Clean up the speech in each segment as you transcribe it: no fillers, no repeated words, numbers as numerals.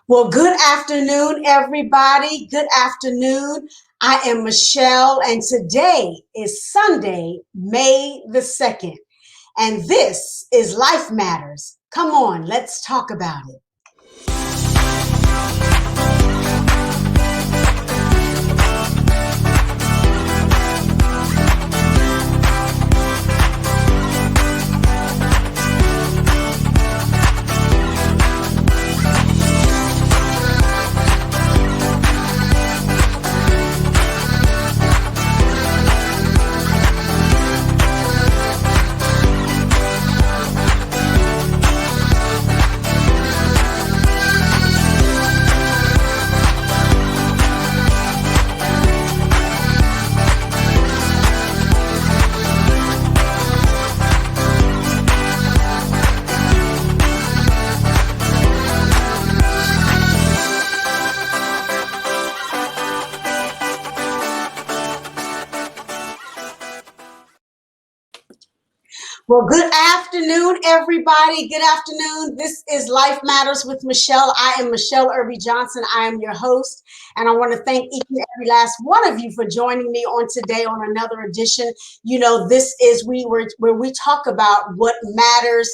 Well, good afternoon, everybody. Good afternoon. I am Michelle, and today is Sunday, May the 2nd. And this is Life Matters. Come on, let's talk about it. Well, good afternoon, everybody. Good afternoon. This is Life Matters with Michelle. I am Michelle Irby Johnson. I am your host, and I want to thank each and every last one of you for joining me on today on another edition. You know, this is where we talk about what matters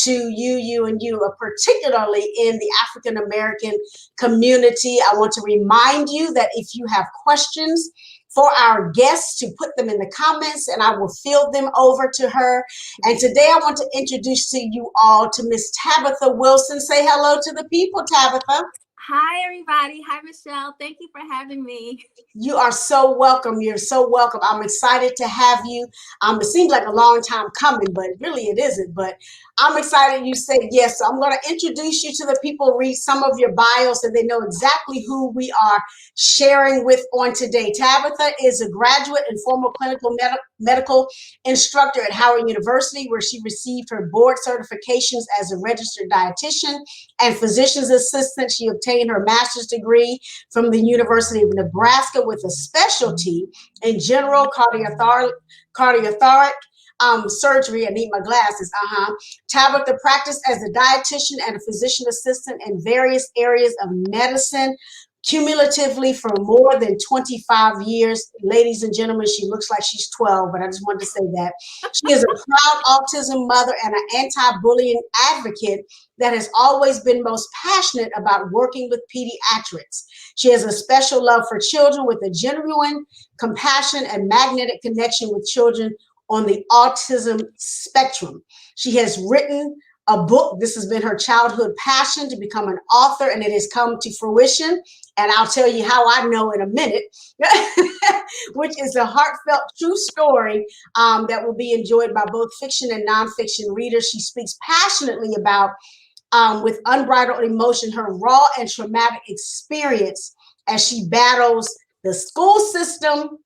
to you, and you, particularly in the African American community. I want to remind you that if you have questions for our guests, to put them in the comments and I will field them over to her. And today I want to introduce to you all to Miss Tabitha Wilson. Say hello to the people, Tabitha. Hi, everybody. Hi, Michelle. Thank you for having me. You are so welcome. You're so welcome. I'm excited to have you. It seems like a long time coming, but really it isn't. But I'm excited you said yes. So I'm going to introduce you to the people, read some of your bios so they know exactly who we are sharing with on today. Tabitha is a graduate and former clinical medical instructor at Howard University, where she received her board certifications as a registered dietitian and physician's assistant. She obtained her master's degree from the University of Nebraska with a specialty in general cardiothoracic surgery. I need my glasses. Tabitha practiced as a dietitian and a physician assistant in various areas of medicine, cumulatively for more than 25 years. Ladies and gentlemen, she looks like she's 12, but I just wanted to say that. She is a proud autism mother and an anti-bullying advocate that has always been most passionate about working with pediatrics. She has a special love for children with a genuine compassion and magnetic connection with children on the autism spectrum. She has written a book. This has been her childhood passion to become an author, and it has come to fruition. And I'll tell you how I know in a minute, which is a heartfelt true story that will be enjoyed by both fiction and nonfiction readers. She speaks passionately about, with unbridled emotion, her raw and traumatic experience as she battles the school system,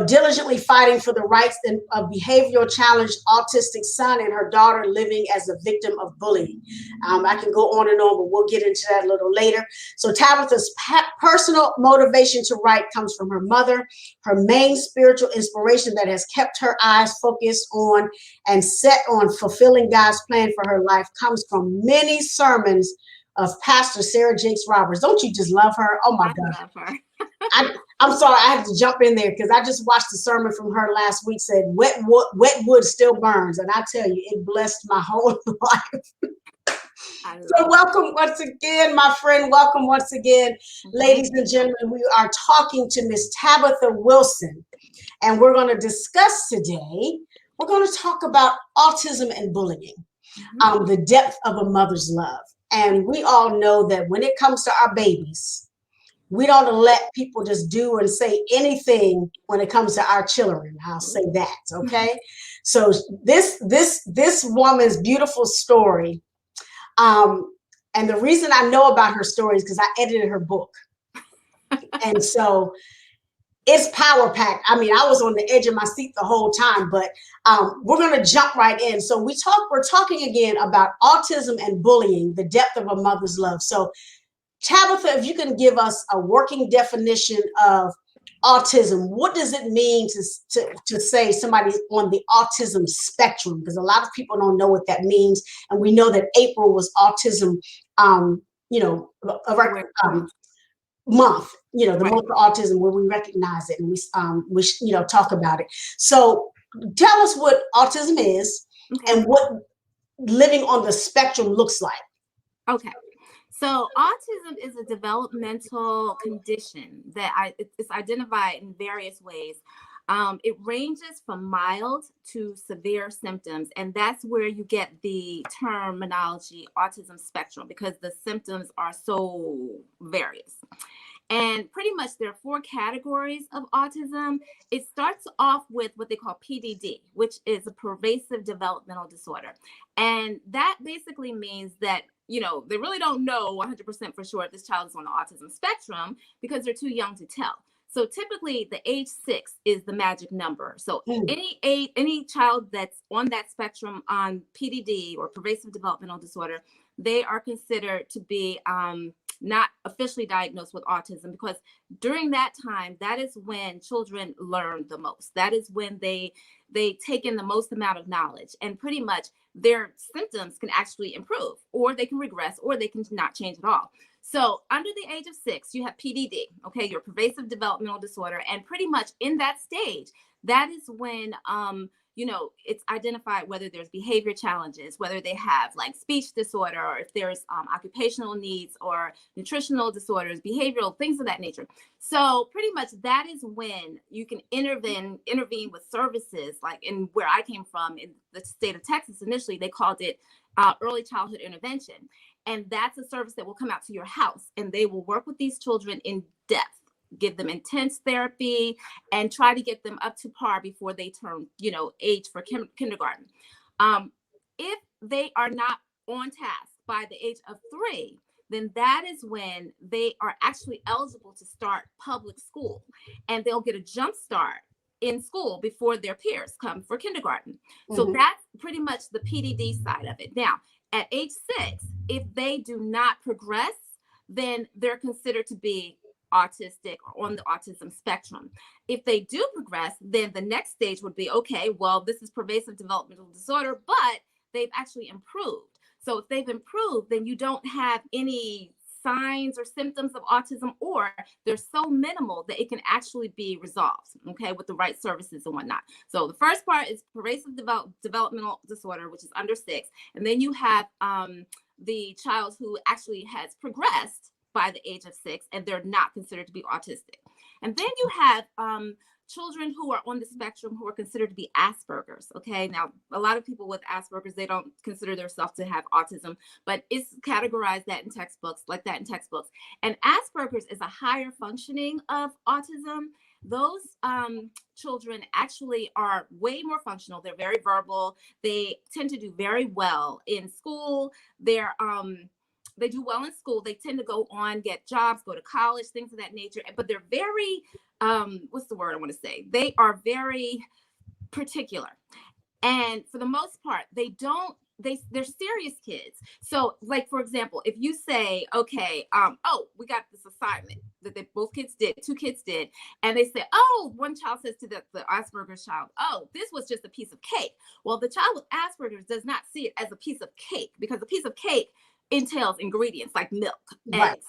diligently fighting for the rights of behavioral challenged autistic son and her daughter living as a victim of bullying. I can go on and on, but we'll get into that a little later. So Tabitha's personal motivation to write comes from her mother. Her main spiritual inspiration that has kept her eyes focused on and set on fulfilling God's plan for her life comes from many sermons of Pastor Sarah Jakes Roberts. Don't you just love her? Oh my God. I love her. I'm sorry, I have to jump in there because I just watched the sermon from her last week, said wet wood still burns. And I tell you, it blessed my whole life. So welcome once again, my friend. Welcome once again, ladies and gentlemen. We are talking to Miss Tabitha Wilson, and we're going to discuss today, we're going to talk about autism and bullying, the depth of a mother's love. And we all know that when it comes to our babies, we don't let people just do and say anything when it comes to our children. I'll say that, okay? So this woman's beautiful story, and the reason I know about her story is because I edited her book. And so it's power packed. I mean, I was on the edge of my seat the whole time, but we're going to jump right in. So we're talking again about autism and bullying, the depth of a mother's love. So Tabitha, if you can give us a working definition of autism, what does it mean to say somebody's on the autism spectrum? Because a lot of people don't know what that means. And we know that April was Autism you know, Where, month, you know, the right. month of autism, where we recognize it and we you know, talk about it. So tell us what autism is Okay. and what living on the spectrum looks like. Okay. So autism is a developmental condition that it's identified in various ways. It ranges from mild to severe symptoms, and that's where you get the terminology autism spectrum because the symptoms are so various. And pretty much there are four categories of autism. It starts off with what they call PDD, which is a pervasive developmental disorder. And that basically means that, you know, they really don't know 100% for sure if this child is on the autism spectrum because they're too young to tell. So typically the age 6 is the magic number. So Mm. any child that's on that spectrum on PDD or pervasive developmental disorder, they are considered to be not officially diagnosed with autism because during that time, that is when children learn the most. That is when they take in the most amount of knowledge, and pretty much their symptoms can actually improve, or they can regress, or they can not change at all. So under the age of 6, you have PDD, okay, your pervasive developmental disorder, and pretty much in that stage, that is when you know, it's identified whether there's behavior challenges, whether they have like speech disorder, or if there's occupational needs or nutritional disorders, behavioral things of that nature. So pretty much that is when you can intervene with services. Like in where I came from in the state of Texas, initially they called it early childhood intervention. And that's a service that will come out to your house and they will work with these children in depth, give them intense therapy, and try to get them up to par before they turn, you know, age for kindergarten. If they are not on task by the age of 3, then that is when they are actually eligible to start public school, and they'll get a jump start in school before their peers come for kindergarten. So Mhm. that's pretty much the PDD side of it. Now, at age 6, if they do not progress, then they're considered to be autistic or on the autism spectrum. If they do progress, then the next stage would be, okay, well, this is pervasive developmental disorder, but they've actually improved. So if they've improved, then you don't have any signs or symptoms of autism, or they're so minimal that it can actually be resolved, okay, with the right services and whatnot. So the first part is pervasive developmental disorder, which is under 6. And then you have the child who actually has progressed by the age of 6 and they're not considered to be autistic. And then you have children who are on the spectrum who are considered to be Asperger's. Okay, now a lot of people with Asperger's, they don't consider themselves to have autism, but it's categorized that in textbooks, like that in textbooks. And Asperger's is a higher functioning of autism. Those children actually are way more functional. They're very verbal. They tend to do very well in school. They do well in school. They tend to go on, get jobs, go to college, things of that nature. But they're very, what's the word I want to say? They are very particular. And for the most part, they're serious kids. So like, for example, if you say, okay, oh, we got this assignment that two kids did, and they say, oh, one child says to the Asperger's child, oh, this was just a piece of cake. Well, the child with Asperger's does not see it as a piece of cake, because a piece of cake entails ingredients like milk, Right. eggs,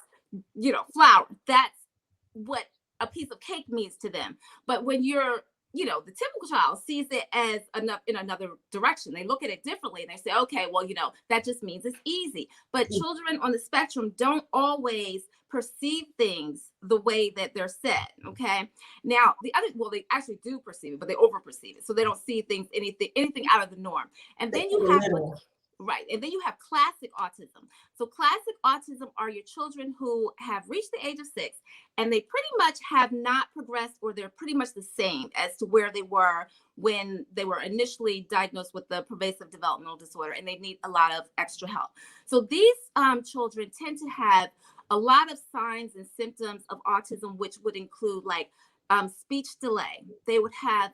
you know, flour. That's what a piece of cake means to them. But when you're, you know, the typical child sees it as in another direction. They look at it differently and they say, okay, well, you know, that just means it's easy. But children on the spectrum don't always perceive things the way that they're said. Okay. Now well, they actually do perceive it, but they over perceive it. So they don't see things, anything out of the norm. And then you have right. And then you have classic autism. So classic autism are your children who have reached the age of 6 and they pretty much have not progressed, or they're pretty much the same as to where they were when they were initially diagnosed with the pervasive developmental disorder, and they need a lot of extra help. So these children tend to have a lot of signs and symptoms of autism, which would include like speech delay. They would have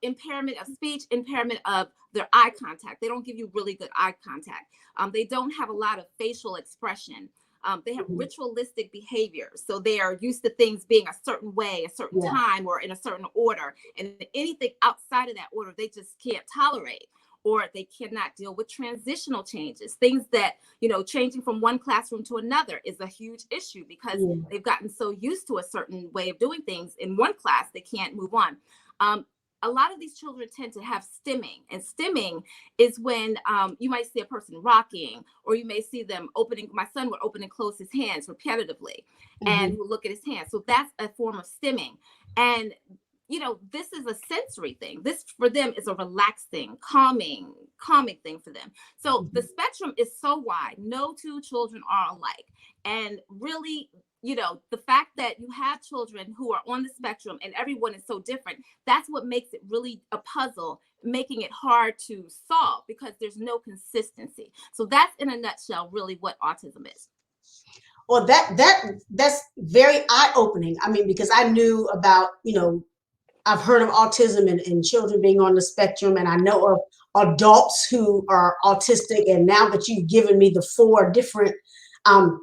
impairment of speech, impairment of their eye contact. They don't give you really good eye contact. They don't have a lot of facial expression. They have ritualistic behaviors. So they are used to things being a certain way, a certain time, or in a certain order. And anything outside of that order, they just can't tolerate. or they cannot deal with transitional changes, things that, changing from one classroom to another is a huge issue because they've gotten so used to a certain way of doing things in one class, they can't move on. A lot of these children tend to have stimming, and stimming is when you might see a person rocking, or you may see them opening. My son would open and close his hands repetitively, and he'll look at his hands. So that's a form of stimming. And this is a sensory thing. This for them is a relaxing, calming thing for them. So the spectrum is so wide. No two children are alike. And really, the fact that you have children who are on the spectrum and everyone is so different, that's what makes it really a puzzle, making it hard to solve because there's no consistency. So that's in a nutshell really what autism is. Well, that's very eye-opening. I mean, because I knew about, I've heard of autism and children being on the spectrum, and I know of adults who are autistic. And now that you've given me the 4 different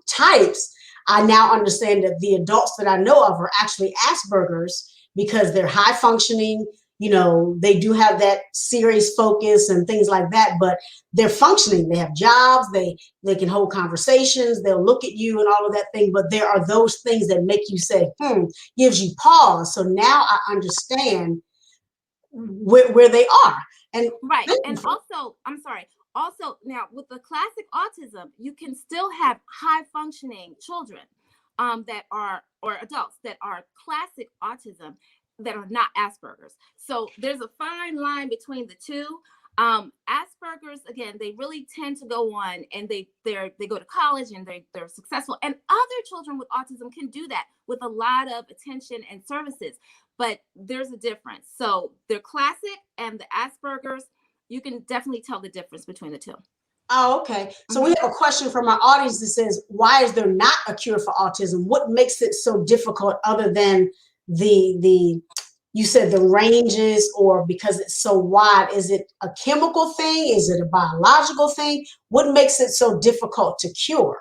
types, I now understand that the adults that I know of are actually Asperger's because they're high functioning. They do have that serious focus and things like that, but they're functioning. They have jobs. They can hold conversations. They'll look at you and all of that thing. But there are those things that make you say, gives you pause. So now I understand where they are. And right. And also, I'm sorry. Also, now with the classic autism, you can still have high functioning children or adults that are classic autism that are not Asperger's. So there's a fine line between the two. Asperger's, again, they really tend to go on and they go to college and they're successful. And other children with autism can do that with a lot of attention and services. But there's a difference. So the classic and the Asperger's, you can definitely tell the difference between the two. Oh, okay. So we have a question from our audience that says, why is there not a cure for autism? What makes it so difficult other than you said the ranges, or because it's so wide? Is it a chemical thing? Is it a biological thing? What makes it so difficult to cure?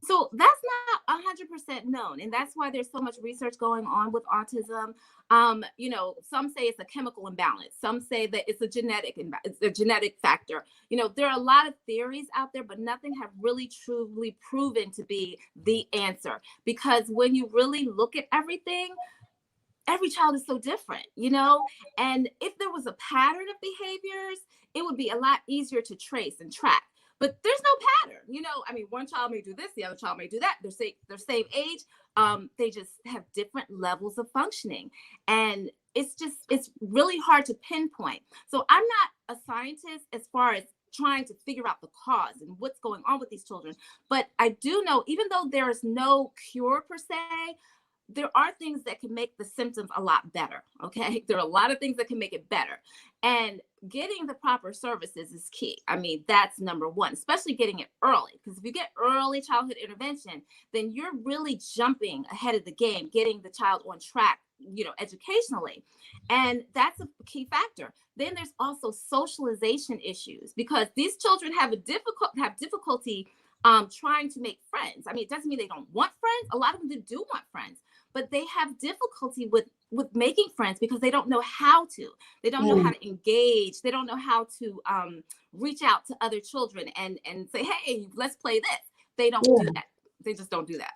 So that's not 100% known. And that's why there's so much research going on with autism. Some say it's a chemical imbalance. Some say that it's a genetic factor. There are a lot of theories out there, but nothing have really truly proven to be the answer. Because when you really look at everything, every child is so different, and if there was a pattern of behaviors, it would be a lot easier to trace and track. But there's no pattern, I mean, one child may do this, the other child may do that. They're same age. They just have different levels of functioning. And it's really hard to pinpoint. So I'm not a scientist as far as trying to figure out the cause and what's going on with these children. But I do know, even though there is no cure per se, there are things that can make the symptoms a lot better. Okay. There are a lot of things that can make it better. And getting the proper services is key. I mean, that's number one, especially getting it early. Because if you get early childhood intervention, then you're really jumping ahead of the game, getting the child on track, educationally. And that's a key factor. Then there's also socialization issues because these children have difficulty trying to make friends. I mean, it doesn't mean they don't want friends. A lot of them do want friends, but they have difficulty with making friends because they don't know how to. They don't know how to engage. They don't know how to reach out to other children and say, hey, let's play this. They don't do that. They just don't do that.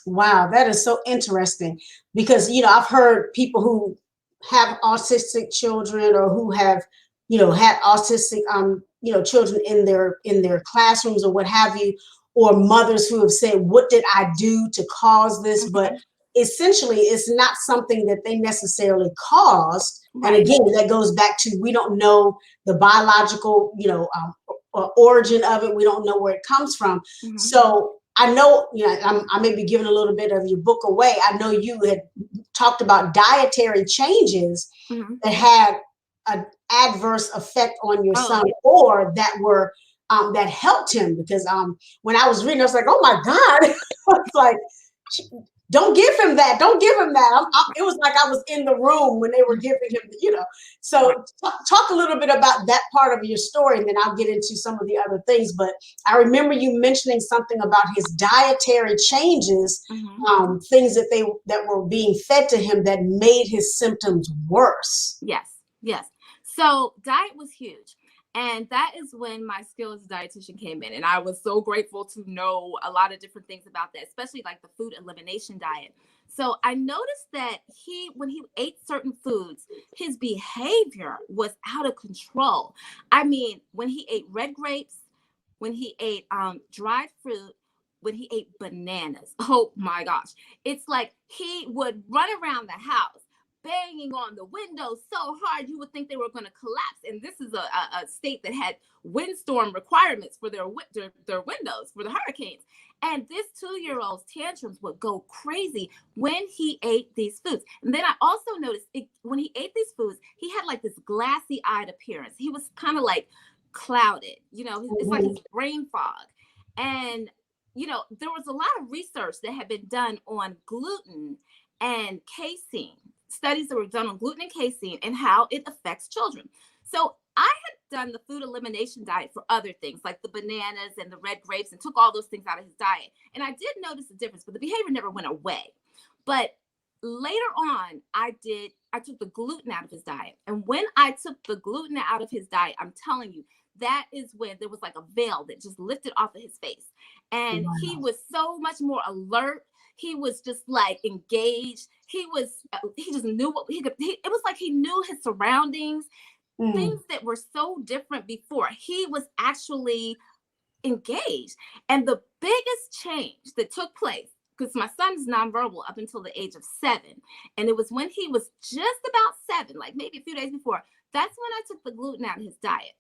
Wow, that is so interesting because, I've heard people who have autistic children or who have, had autistic, children in their classrooms or what have you, or mothers who have said, what did I do to cause this? But essentially, it's not something that they necessarily caused. Right. And again, that goes back to, we don't know the biological, origin of it. We don't know where it comes from. So I know, I may be giving a little bit of your book away. I know you had talked about dietary changes that had an adverse effect on your son, or that were that helped him. Because when I was reading, I was like, oh my God, I was like, don't give him that. Don't give him that. It was like I was in the room when they were giving him, So talk a little bit about that part of your story, and then I'll get into some of the other things. But I remember you mentioning something about his dietary changes, things that were being fed to him that made his symptoms worse. Yes. So diet was huge. And that is when my skill as a dietitian came in. And I was so grateful to know a lot of different things about that, especially like the food elimination diet. So I noticed that when he ate certain foods, his behavior was out of control. I mean, when he ate red grapes, when he ate dried fruit, when he ate bananas, oh my gosh, it's like he would run around the house banging on the windows so hard you would think they were going to collapse. And this is a state that had windstorm requirements for their windows for the hurricanes. And this 2-year-old's tantrums would go crazy when he ate these foods. And then I also noticed when he ate these foods, he had like this glassy eyed appearance. He was kind of like clouded, it's like his brain fog. And, there was a lot of research that had been done on gluten and casein, studies that were done on gluten and casein and how it affects children. So I had done the food elimination diet for other things like the bananas and the red grapes and took all those things out of his diet. And I did notice a difference, but the behavior never went away. But later on, I took the gluten out of his diet. And when I took the gluten out of his diet, I'm telling you, that is when there was like a veil that just lifted off of his face. And he was so much more alert. He was just like engaged. He just knew what he could. It was like he knew his surroundings, things that were so different before. He was actually engaged. And the biggest change that took place, because my son is nonverbal up until the age of 7. And it was when he was just about 7, like maybe a few days before, that's when I took the gluten out of his diet.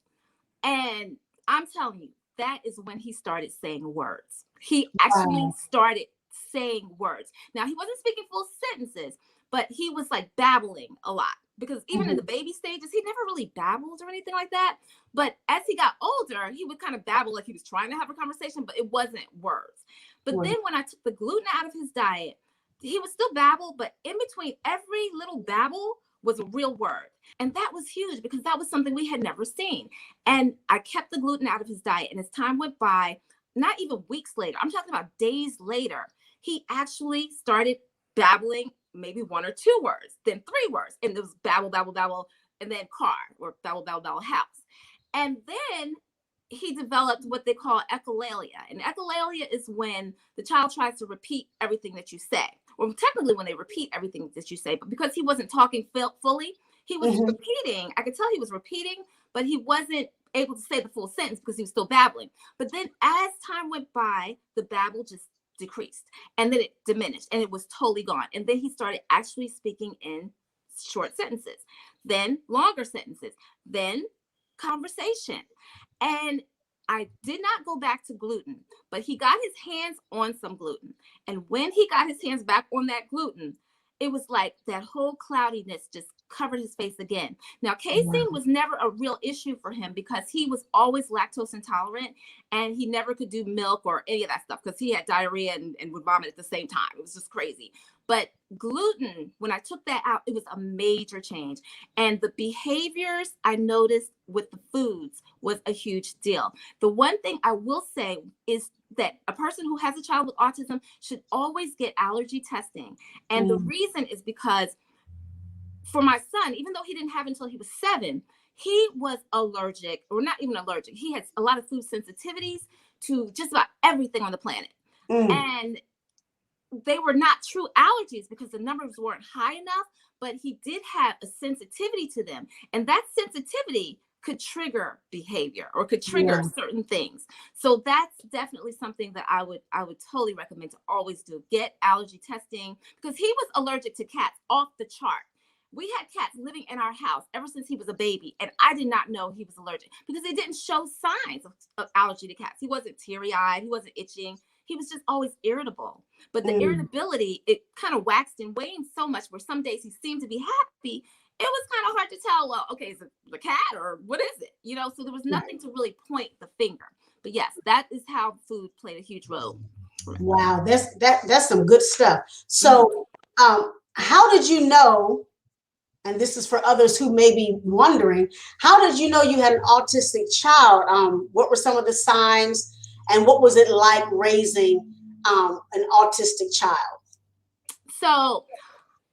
And I'm telling you, that is when he started saying words. He actually started saying words. Now, he wasn't speaking full sentences, but he was like babbling a lot, because even in the baby stages, he never really babbled or anything like that. But as he got older, he would kind of babble like he was trying to have a conversation, but it wasn't words. But then when I took the gluten out of his diet, he would still babble, but in between every little babble was a real word. And that was huge because that was something we had never seen. And I kept the gluten out of his diet. And as time went by, not even weeks later, I'm talking about days later, he actually started babbling maybe 1 or 2 words, then 3 words. And there was babble, babble, babble, and then car, or babble, babble, babble, house. And then he developed what they call echolalia. And echolalia is when the child tries to repeat everything that you say. Well, technically when they repeat everything that you say, but because he wasn't talking fully, he was repeating. I could tell he was repeating, but he wasn't able to say the full sentence because he was still babbling. But then as time went by, the babble just decreased, and then it diminished, and it was totally gone. And then he started actually speaking in short sentences, then longer sentences, then conversation. And I did not go back to gluten, but he got his hands on some gluten. And when he got his hands back on that gluten, it was like that whole cloudiness just covered his face again. Now, casein was never a real issue for him because he was always lactose intolerant, and he never could do milk or any of that stuff because he had diarrhea and would vomit at the same time. It was just crazy. But gluten, when I took that out, it was a major change. And the behaviors I noticed with the foods was a huge deal. The one thing I will say is that a person who has a child with autism should always get allergy testing. And the reason is because for my son, even though he didn't have it until he was 7, he was allergic, or not even allergic. He had a lot of food sensitivities to just about everything on the planet. And they were not true allergies because the numbers weren't high enough, but he did have a sensitivity to them. And that sensitivity could trigger behavior or could trigger certain things. So that's definitely something that I would totally recommend to always do. Get allergy testing, because he was allergic to cats off the chart. We had cats living in our house ever since he was a baby, and I did not know he was allergic because he didn't show signs of allergy to cats. He wasn't teary-eyed, he wasn't itching. He was just always irritable. But the irritability, it kind of waxed and waned so much where some days he seemed to be happy. It was kind of hard to tell, well, okay, is it the cat or what is it? So there was nothing to really point the finger. But yes, that is how food played a huge role. Wow, that's some good stuff. So how did you know, and this is for others who may be wondering, how did you know you had an autistic child? What were some of the signs, and what was it like raising an autistic child? So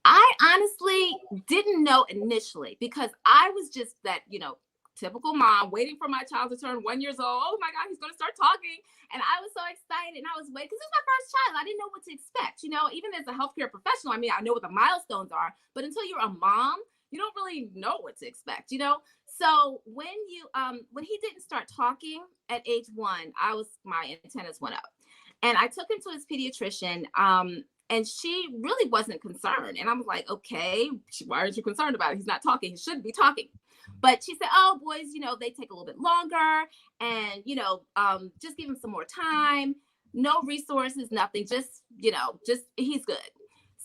I honestly didn't know initially because I was just that, typical mom waiting for my child to turn 1 year old. Oh my God, he's going to start talking. And I was so excited, and I was waiting because it's my first child. I didn't know what to expect. You know, even as a healthcare professional, I mean, I know what the milestones are, but until you're a mom, you don't really know what to expect, you know? So when he didn't start talking at age 1, my antennas went up, and I took him to his pediatrician. And she really wasn't concerned. And I was like, okay, why aren't you concerned about it? He's not talking. He shouldn't be talking. But she said, oh, boys, you know, they take a little bit longer, and, you know, just give him some more time. No resources, nothing. Just, you know, he's good.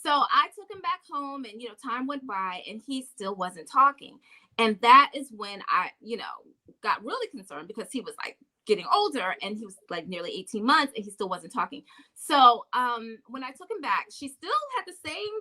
So I took him back home, and, you know, time went by, and he still wasn't talking. And that is when I, you know, got really concerned, because he was like getting older, and he was like nearly 18 months, and he still wasn't talking. So when I took him back, she still had the same,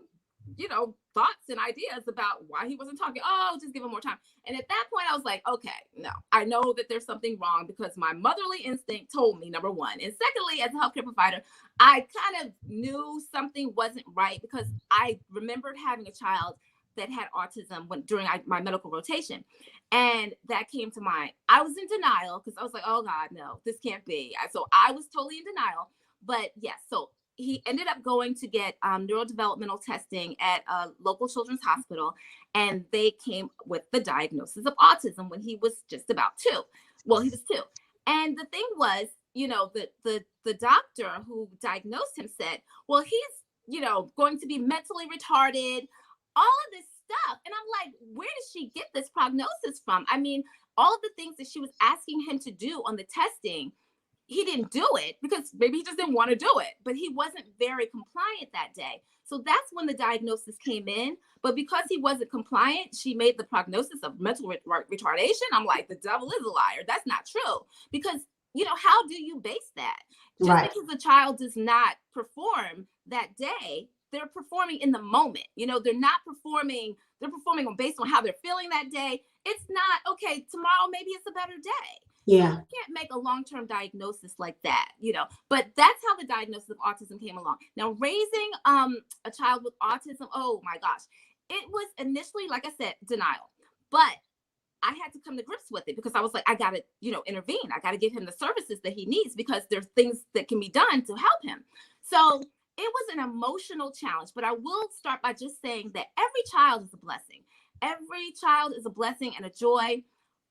you know, thoughts and ideas about why he wasn't talking. Oh, just give him more time. And at that point, I was like, okay, no, I know that there's something wrong, because my motherly instinct told me, number one. And secondly, as a healthcare provider, I kind of knew something wasn't right, because I remembered having a child that had autism during my medical rotation. And that came to mind. I was in denial, because I was like, oh God, no, this can't be. So I was totally in denial. But yes, so he ended up going to get neurodevelopmental testing at a local children's hospital, and they came with the diagnosis of autism when he was just about 2. Well, he was 2. And the thing was, you know, the doctor who diagnosed him said, well, he's, you know, going to be mentally retarded, all of this stuff. And I'm like, where did she get this prognosis from? I mean, all of the things that she was asking him to do on the testing, he didn't do it because maybe he just didn't want to do it, but he wasn't very compliant that day. So that's when the diagnosis came in. But because he wasn't compliant, she made the prognosis of mental retardation. I'm like, the devil is a liar. That's not true. Because, you know, how do you base that? Just Right. because the child does not perform that day, they're performing in the moment. You know, they're performing based on how they're feeling that day. It's not, okay, tomorrow maybe it's a better day. Yeah. So you can't make a long-term diagnosis like that, you know, but that's how the diagnosis of autism came along. Now, raising a child with autism, oh my gosh, it was initially, like I said, denial, but I had to come to grips with it, because I was like, I got to, you know, intervene. I got to give him the services that he needs, because there's things that can be done to help him. So it was an emotional challenge, but I will start by just saying that every child is a blessing. Every child is a blessing and a joy.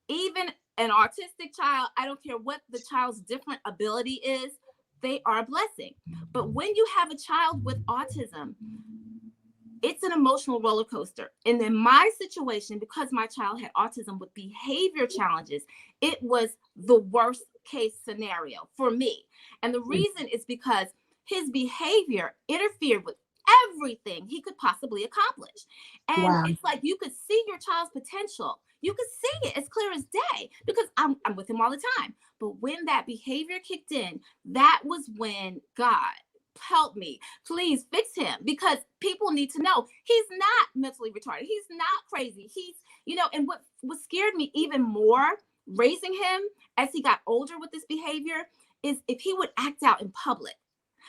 Even an autistic child, I don't care what the child's different ability is, they are a blessing. But when you have a child with autism, it's an emotional roller coaster. And in my situation, because my child had autism with behavior challenges, it was the worst case scenario for me. And the reason is because his behavior interfered with everything he could possibly accomplish. And Wow. it's like you could see your child's potential. You could see it as clear as day, because I'm with him all the time. But when that behavior kicked in, that was when God help me, please fix him, because people need to know he's not mentally retarded. He's not crazy. He's, you know, and what scared me even more raising him as he got older with this behavior is if he would act out in public.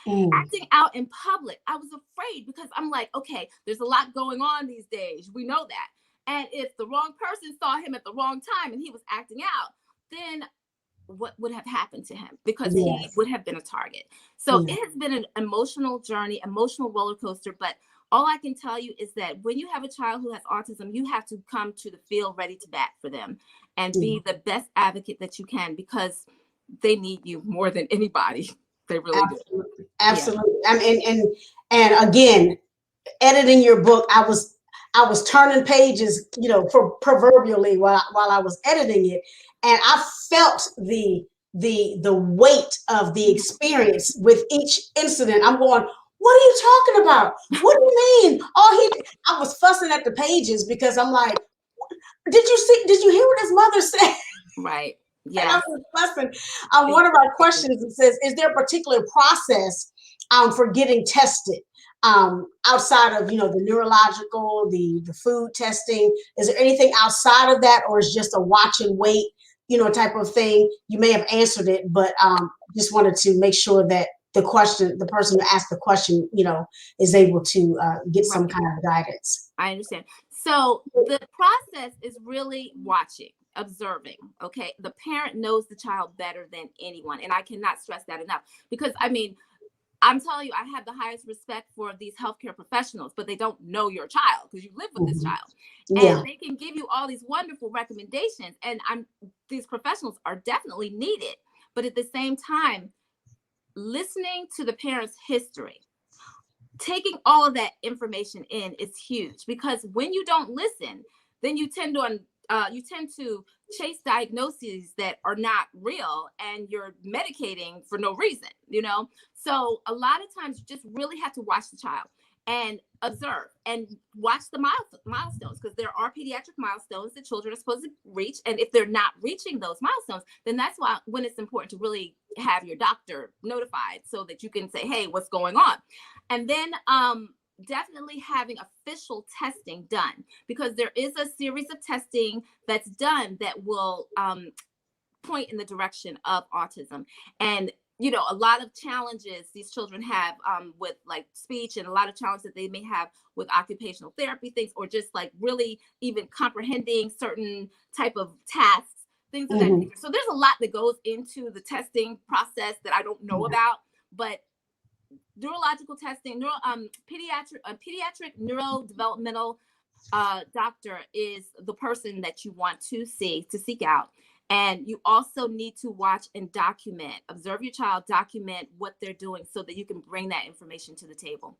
Acting out in public, I was afraid, because I'm like, okay, there's a lot going on these days. We know that. And if the wrong person saw him at the wrong time and he was acting out, then what would have happened to him? Because he would have been a target. So it has been an emotional journey, emotional roller coaster. But all I can tell you is that when you have a child who has autism, you have to come to the field ready to bat for them and be the best advocate that you can, because they need you more than anybody. They really do. Absolutely. Yeah. I mean, and again, editing your book, I was turning pages, you know, for proverbially while I was editing it, and I felt the weight of the experience with each incident. I'm going, what are you talking about? What do you mean? I was fussing at the pages, because I'm like, did you hear what his mother said? Right. Yeah. And I was fussing. One of our questions, it says, is there a particular process for getting tested? Outside of, you know, the neurological, the food testing, is there anything outside of that, or is just a watch and wait, you know, type of thing? You may have answered it, but just wanted to make sure that the person who asked the question, you know, is able to get some kind of guidance. I understand. So the process is really watching. observing. Okay, the parent knows the child better than anyone, and I cannot stress that enough, because I mean, I'm telling you, I have the highest respect for these healthcare professionals, but they don't know your child because you live with this child. Yeah. And they can give you all these wonderful recommendations. And these professionals are definitely needed. But at the same time, listening to the parent's history, taking all of that information in is huge, because when you don't listen, then you tend to chase diagnoses that are not real, and you're medicating for no reason, you know? So a lot of times you just really have to watch the child and observe and watch the milestones, because there are pediatric milestones that children are supposed to reach. And if they're not reaching those milestones, then that's why when it's important to really have your doctor notified so that you can say, hey, what's going on? And then definitely having official testing done, because there is a series of testing that's done that will point in the direction of autism. And you know, a lot of challenges these children have with like speech, and a lot of challenges that they may have with occupational therapy things, or just like really even comprehending certain type of tasks, things of that nature. So there's a lot that goes into the testing process that I don't know about, but neurological testing, pediatric neurodevelopmental doctor is the person that you want to seek out. And you also need to watch and document, observe your child, document what they're doing so that you can bring that information to the table.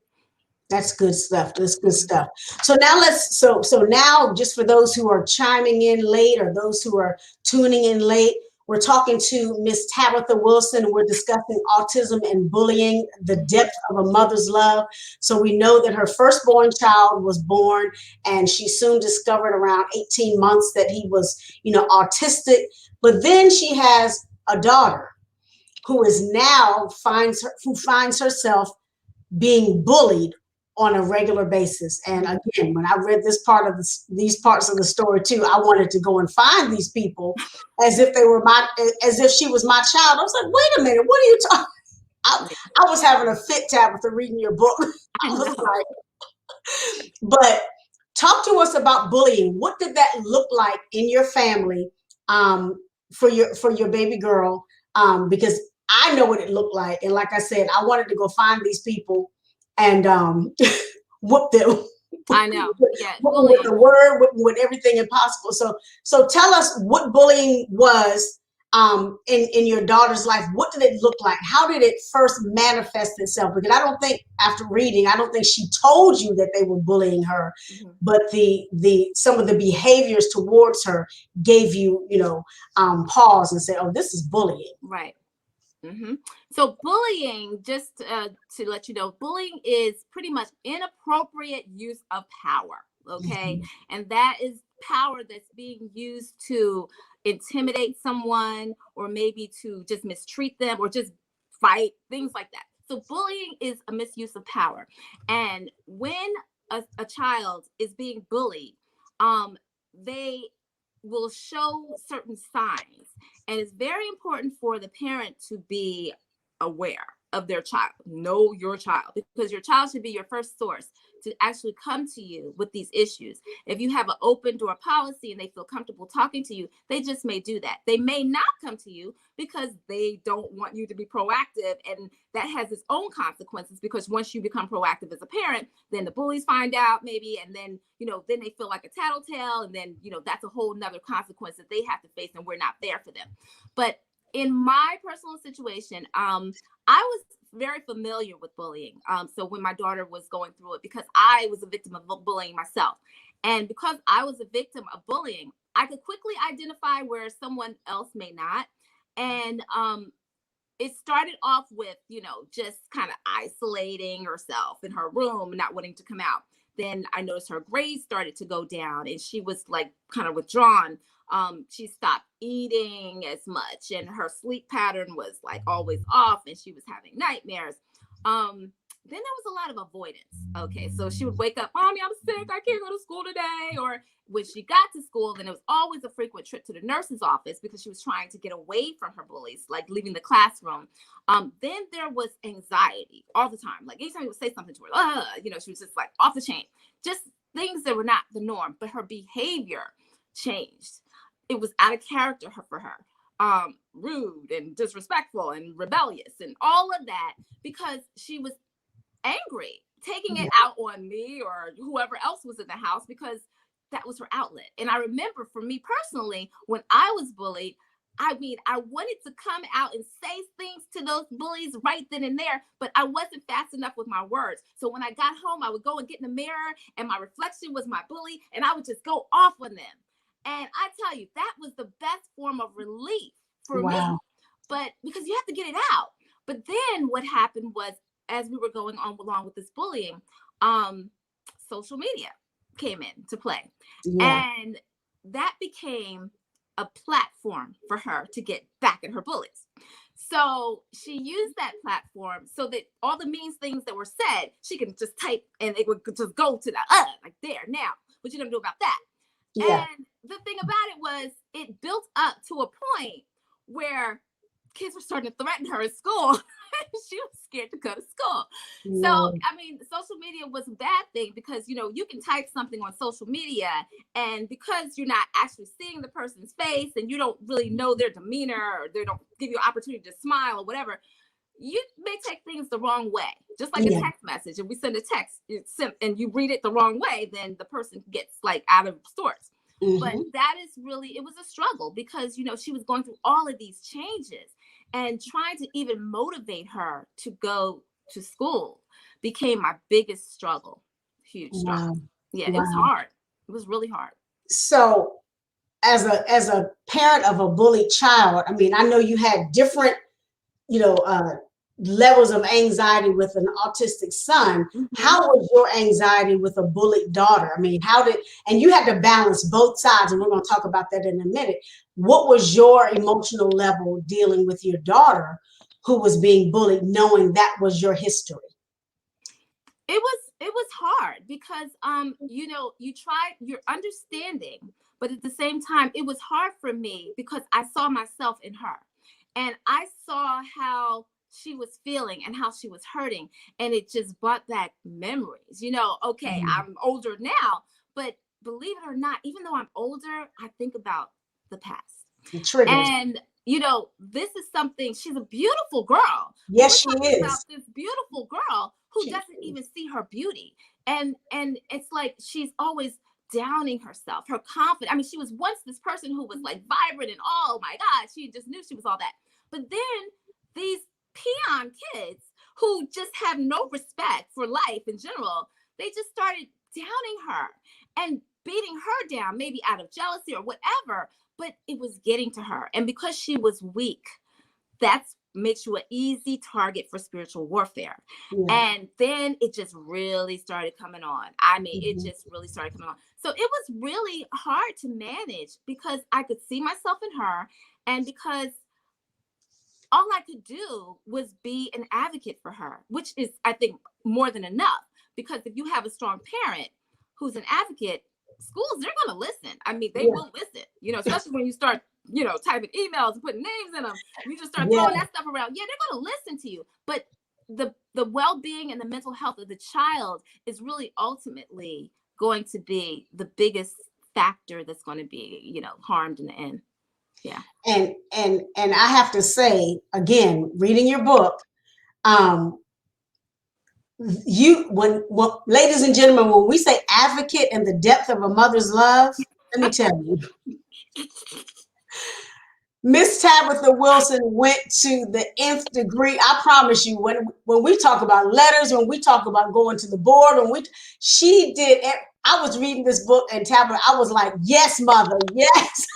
That's good stuff. That's good stuff. So now so now, just for those who are chiming in late or those who are tuning in late, we're talking to Miss Tabitha Wilson. We're discussing autism and bullying, the depth of a mother's love. So we know that her firstborn child was born, and she soon discovered around 18 months that he was, autistic. But then she has a daughter who finds herself being bullied on a regular basis. And again, when I read these parts of the story too, I wanted to go and find these people as if she was my child. I was like, wait a minute, what are you talking? I was having a fit, Tabitha, reading your book. I was like, but talk to us about bullying. What did that look like in your family for your baby girl? Because I know what it looked like. And like I said, I wanted to go find these people and whoop them. I know. Yeah. With the word, with everything impossible. So tell us what bullying was in your daughter's life. What did it look like? How did it first manifest itself? Because I don't think, after reading, I don't think she told you that they were bullying her, but some of the behaviors towards her gave you, pause and say, oh, this is bullying. Right. So bullying, just to let you know, bullying is pretty much inappropriate use of power. Okay. And that is power that's being used to intimidate someone, or maybe to just mistreat them, or just fight, things like that. So bullying is a misuse of power. And when a child is being bullied, they will show certain signs. And it's very important for the parent to be aware of their child, know your child, because your child should be your first source to actually come to you with these issues. If you have an open door policy and they feel comfortable talking to you, they just may do that. They may not come to you because they don't want you to be proactive, and that has its own consequences, because once you become proactive as a parent, then the bullies find out maybe, and then then they feel like a tattletale, and then that's a whole nother consequence that they have to face, and we're not there for them. But in my personal situation, I was very familiar with bullying. So when my daughter was going through it, because I was a victim of bullying myself, and because I was a victim of bullying, I could quickly identify where someone else may not. And it started off with, just kind of isolating herself in her room, not wanting to come out. Then I noticed her grades started to go down, and she was like kind of withdrawn. She stopped eating as much, and her sleep pattern was like always off, and she was having nightmares. Then there was a lot of avoidance. Okay, so she would wake up, Mommy, I'm sick, I can't go to school today. Or when she got to school, then it was always a frequent trip to the nurse's office, because she was trying to get away from her bullies, like leaving the classroom. Then there was anxiety all the time. Like anytime you would say something to her, she was just like off the chain, just things that were not the norm, but her behavior changed. it was out of character for her. Rude and disrespectful and rebellious and all of that, because she was angry, taking it out on me or whoever else was in the house, because that was her outlet. And I remember, for me personally, when I was bullied, I mean, I wanted to come out and say things to those bullies right then and there, but I wasn't fast enough with my words. So when I got home, I would go and get in the mirror, and my reflection was my bully, and I would just go off on them. And I tell you, that was the best form of relief for me. But because you have to get it out. But then what happened was, as we were going on along with this bullying, social media came in to play. And that became a platform for her to get back at her bullies. So she used that platform so that all the mean things that were said, she can just type and it would just go to the like, there, now what you gonna do about that? And the thing about it was, it built up to a point where kids were starting to threaten her at school. She was scared to go to school. So, I mean, social media was a bad thing because, you know, you can type something on social media, and because you're not actually seeing the person's face and you don't really know their demeanor, or they don't give you an opportunity to smile or whatever, you may take things the wrong way. Just like a text message. If we send a text and you read it the wrong way, then the person gets like out of sorts. But that is really, it was a struggle because, you know, she was going through all of these changes, and trying to even motivate her to go to school became my biggest struggle. Huge struggle. Yeah, it was hard. It was really hard. So as a parent of a bullied child, I mean, I know you had different, you know, levels of anxiety with an autistic son. How was your anxiety with a bullied daughter? I mean, and you had to balance both sides, and we're going to talk about that in a minute. What was your emotional level dealing with your daughter who was being bullied, knowing that was your history? It was hard because you know, you're understanding, but at the same time it was hard for me because I saw myself in her, and I saw how she was feeling and how she was hurting, and it just brought back memories. You know, okay, I'm older now, but believe it or not, even though I'm older, I think about the past. And you know, this is something, she's a beautiful girl. Yes, she is. About this beautiful girl who doesn't even see her beauty. And it's like she's always downing herself, her confidence. I mean, she was once this person who was like vibrant and oh my God, she just knew she was all that. But then these peon kids who just have no respect for life in general, they just started downing her and beating her down, maybe out of jealousy or whatever, but it was getting to her. And because she was weak, that makes you an easy target for spiritual warfare. And then it just really started coming on. I mean, it just really started coming on. So it was really hard to manage because I could see myself in her, and because all I could do was be an advocate for her, which is, I think, more than enough. Because if you have a strong parent who's an advocate, schools, they're going to listen. I mean, they will listen, you know, especially when you start, you know, typing emails and putting names in them. You just start throwing that stuff around. Yeah, they're going to listen to you. But the well-being and the mental health of the child is really ultimately going to be the biggest factor that's going to be, you know, harmed in the end. Yeah. And I have to say, again, reading your book, ladies and gentlemen, when we say advocate and the depth of a mother's love, let me tell you, Miss Tabitha Wilson went to the nth degree. I promise you, when we talk about letters, when we talk about going to the board, she did. I was reading this book, and Tabitha, I was like, yes, mother, yes.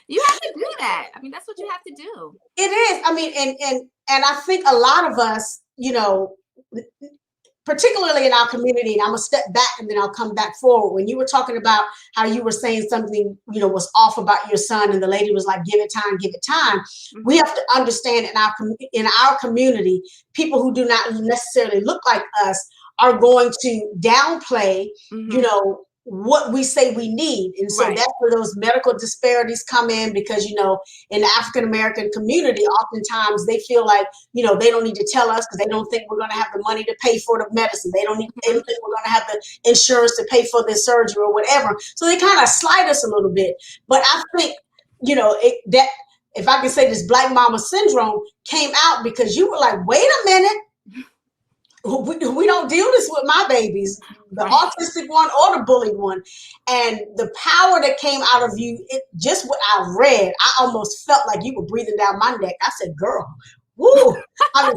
You have to do that. I mean, that's what you have to do. It is. I mean, and I think a lot of us, you know, particularly in our community, and I'm gonna step back and then I'll come back forward. When you were talking about how you were saying something, you know, was off about your son, and the lady was like, give it time, give it time. We have to understand in our community, people who do not necessarily look like us are going to downplay, you know, what we say we need. And so Right. that's where those medical disparities come in, because, you know, in the African American community, oftentimes they feel like, you know, they don't need to tell us because they don't think we're going to have the money to pay for the medicine. They don't think we're going to have the insurance to pay for the surgery or whatever. So they kind of slight us a little bit. But I think, you know, that if I can say this, Black Mama syndrome came out because you were like, wait a minute. We don't do this with my babies, the Right. autistic one or the bullied one. And the power that came out of you, it just what I read, I almost felt like you were breathing down my neck. I said, girl, woo. I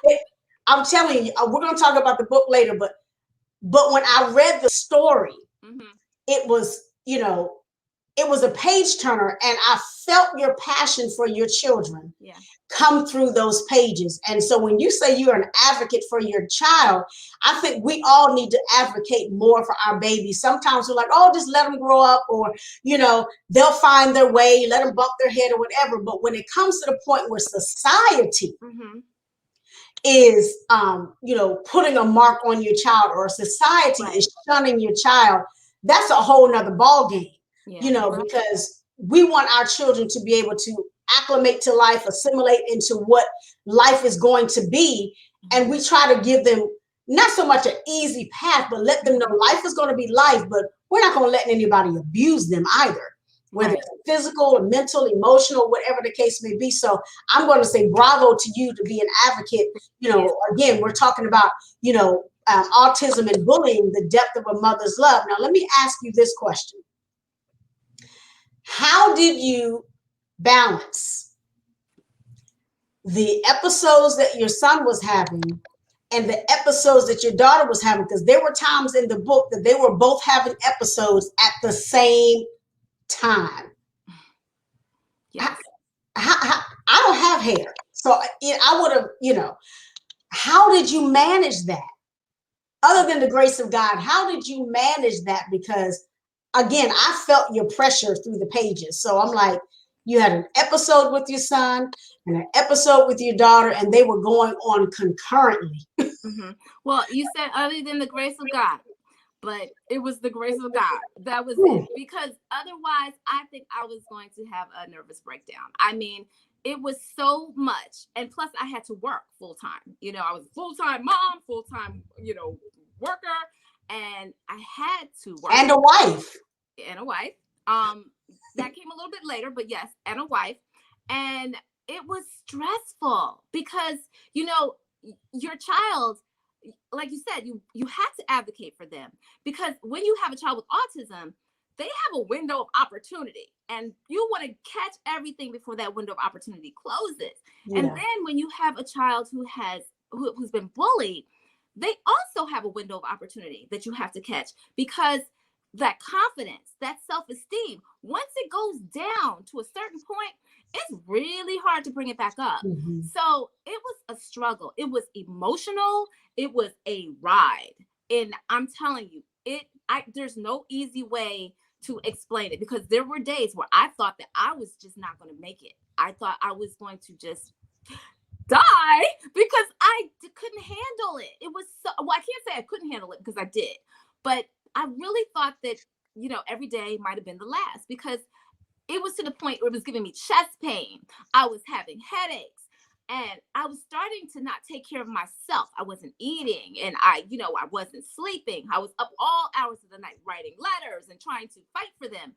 mean, I'm telling you, we're going to talk about the book later, but when I read the story, it was, you know, it was a page turner, and I felt your passion for your children come through those pages. And so when you say you're an advocate for your child, I think we all need to advocate more for our babies. Sometimes we're like, oh, just let them grow up, or, you know, they'll find their way, let them bump their head or whatever. But when it comes to the point where society is, you know, putting a mark on your child, or society is shunning your child, that's a whole nother ball game. You know, because we want our children to be able to acclimate to life, assimilate into what life is going to be. And we try to give them not so much an easy path, but let them know life is going to be life, but we're not going to let anybody abuse them either, whether it's physical or mental, emotional, whatever the case may be. So I'm going to say bravo to you to be an advocate. You know, again, we're talking about, you know, autism and bullying, the depth of a mother's love. Now, let me ask you this question. How did you balance the episodes that your son was having and the episodes that your daughter was having? Because there were times in the book that they were both having episodes at the same time. Yes. I don't have hair, so I would have, you know, how did you manage that? Other than the grace of God, how did you manage that? Because again, I felt your pressure through the pages. So I'm like, you had an episode with your son and an episode with your daughter, and they were going on concurrently. Well, you said other than the grace of God, but it was the grace of God. That was it. Because otherwise, I think I was going to have a nervous breakdown. I mean, it was so much. And plus, I had to work full time. You know, I was a full-time mom, full-time, you know, worker. And I had to work. And a wife. And a wife. That came a little bit later, but yes, and a wife. And it was stressful because, you know, your child, like you said, you have to advocate for them, because when you have a child with autism, they have a window of opportunity, and you want to catch everything before that window of opportunity closes. And then when you have a child who's been bullied, they also have a window of opportunity that you have to catch, because that confidence, that self-esteem, once it goes down to a certain point, it's really hard to bring it back up. So it was a struggle. It was emotional. It was a ride. And I'm telling you, there's no easy way to explain it, because there were days where I thought that I was just not going to make it. I thought I was going to just die because I couldn't handle it. It was so, well, I can't say I couldn't handle it, because I did, but I really thought that, you know, every day might have been the last, because it was to the point where it was giving me chest pain. I was having headaches, and I was starting to not take care of myself. I wasn't eating, and I wasn't sleeping. I was up all hours of the night writing letters and trying to fight for them.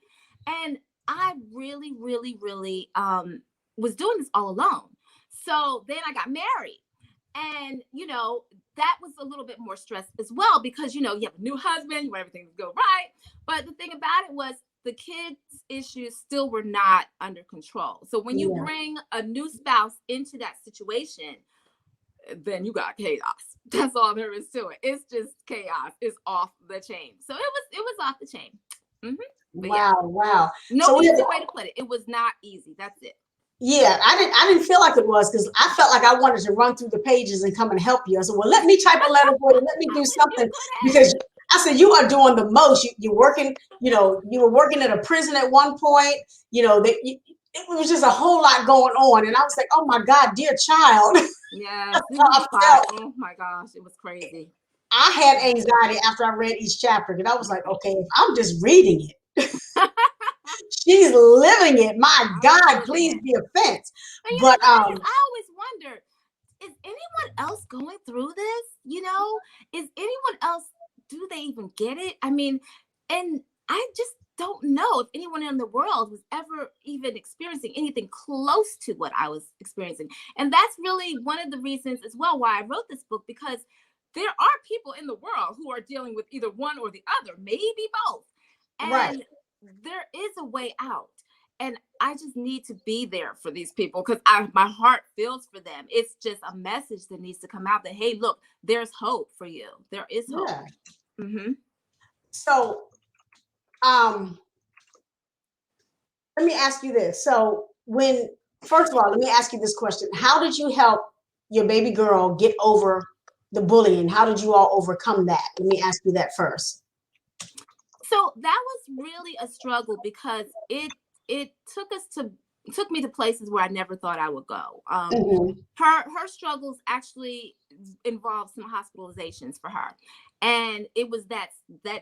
And I really, really, really was doing this all alone. So then I got married, and, you know, that was a little bit more stress as well, because, you know, you have a new husband, you want everything to go right. But the thing about it was the kids' issues still were not under control. So when you bring a new spouse into that situation, then you got chaos. That's all there is to it. It's just chaos. It's off the chain. So it was off the chain. Wow. No easy way to put it. It was not easy. That's it. Yeah, I didn't feel like it was, because I felt like I wanted to run through the pages and come and help you. I said, well, let me type a letter for you. Let me do something, because I said, you are doing the most. You're working, you know, you were working at a prison at one point, you know, it was just a whole lot going on. And I was like, oh my God, dear child. Yes. Oh my gosh, it was crazy. I had anxiety after I read each chapter, and I was like, okay, if I'm just reading it, she's living it. My I was God, living please it. be offense. And you know, But the thing is, I always wonder, is anyone else going through this? You know, is anyone else, do they even get it? I mean, and I just don't know if anyone in the world was ever even experiencing anything close to what I was experiencing. And that's really one of the reasons as well why I wrote this book, because there are people in the world who are dealing with either one or the other, maybe both. right. And there is a way out. And I just need to be there for these people because my heart feels for them. It's just a message that needs to come out that, hey, look, there's hope for you. There is hope. Yeah. Mm-hmm. So, um, let me ask you this. So, first of all, let me ask you this question. How did you help your baby girl get over the bullying? How did you all overcome that? Let me ask you that first. So that was really a struggle because it took me to places where I never thought I would go. Hmm. Her struggles actually involved some hospitalizations for her, and it was that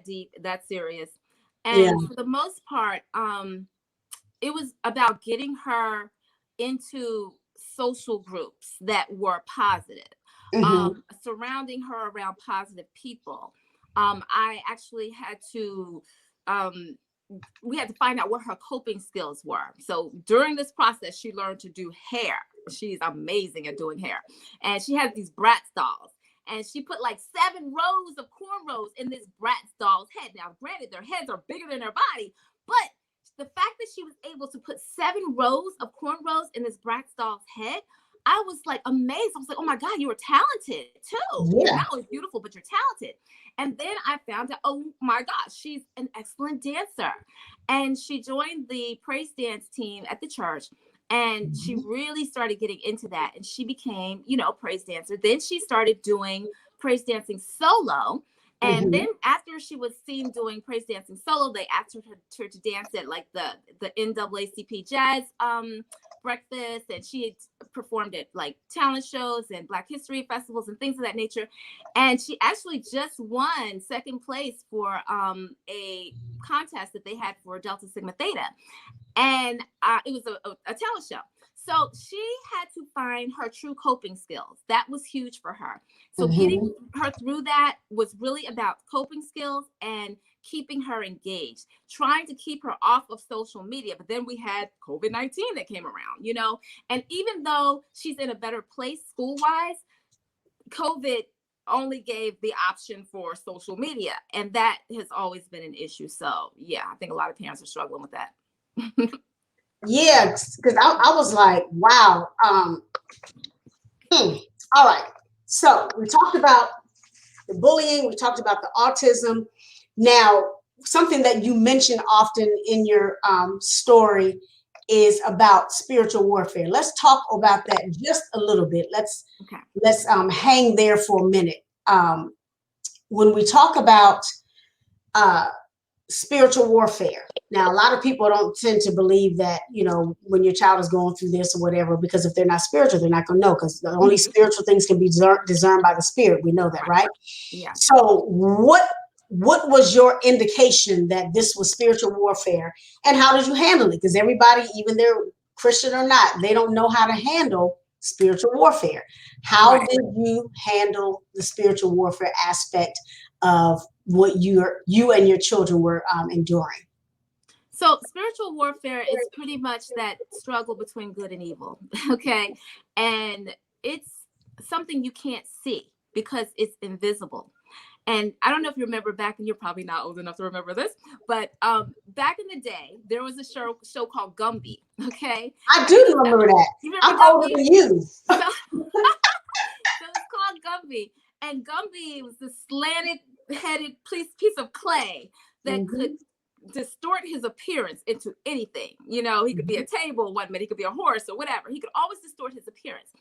deep, that serious. Yeah. And for the most part, it was about getting her into social groups that were positive, Hmm. surrounding her around positive people. I actually had to, um, we had to find out what her coping skills were. So during this process, she learned to do hair. She's amazing at doing hair. And she has these Bratz dolls. And she put like 7 rows of cornrows in this Bratz doll's head. Now, granted, their heads are bigger than their body, but the fact that she was able to put 7 rows of cornrows in this Bratz doll's head, I was like amazed. I was like, oh my God, you were talented too. You're Yeah. not only beautiful, but you're talented. And then I found out, oh my gosh, she's an excellent dancer. And she joined the praise dance team at the church. And she Mhm. really started getting into that. And she became, praise dancer. Then she started doing praise dancing solo. And then Mhm. after she was seen doing praise dancing solo, they asked her to dance at like the NAACP jazz breakfast, and she had performed at like talent shows and Black History festivals and things of that nature. And she actually just won second place for a contest that they had for Delta Sigma Theta, and it was a talent show. So she had to find her true coping skills. That was huge for her. So getting Mhm. her through that was really about coping skills and keeping her engaged, trying to keep her off of social media. But then we had COVID-19 that came around. And even though she's in a better place school-wise, COVID only gave the option for social media. And that has always been an issue. So yeah, I think a lot of parents are struggling with that. Yeah, because I was like, wow. All right. So we talked about the bullying. We talked about the autism. Now, something that you mention often in your story is about spiritual warfare. Let's talk about that just a little bit. Okay. Let's hang there for a minute. When we talk about uh, spiritual warfare. Now, a lot of people don't tend to believe that, when your child is going through this or whatever, because if they're not spiritual, they're not going to know, because the only spiritual things can be discerned by the spirit. We know that, Right. right? Yeah. So what was your indication that this was spiritual warfare, and how did you handle it? Because everybody, even they're Christian or not, they don't know how to handle spiritual warfare. How Right. did you handle the spiritual warfare aspect of what you and your children were enduring? So spiritual warfare is pretty much that struggle between good and evil. Okay. And it's something you can't see because it's invisible. And I don't know if you remember back, and you're probably not old enough to remember this, but back in the day, there was a show called Gumby. Okay. I And do remember that. you remember I'm older Gumby? than you. So so it's called Gumby. And Gumby was the slanted headed piece of clay that could Mhm. distort his appearance into anything. He could be a Mhm. table one minute, he could be a horse or whatever. He could always distort his appearance.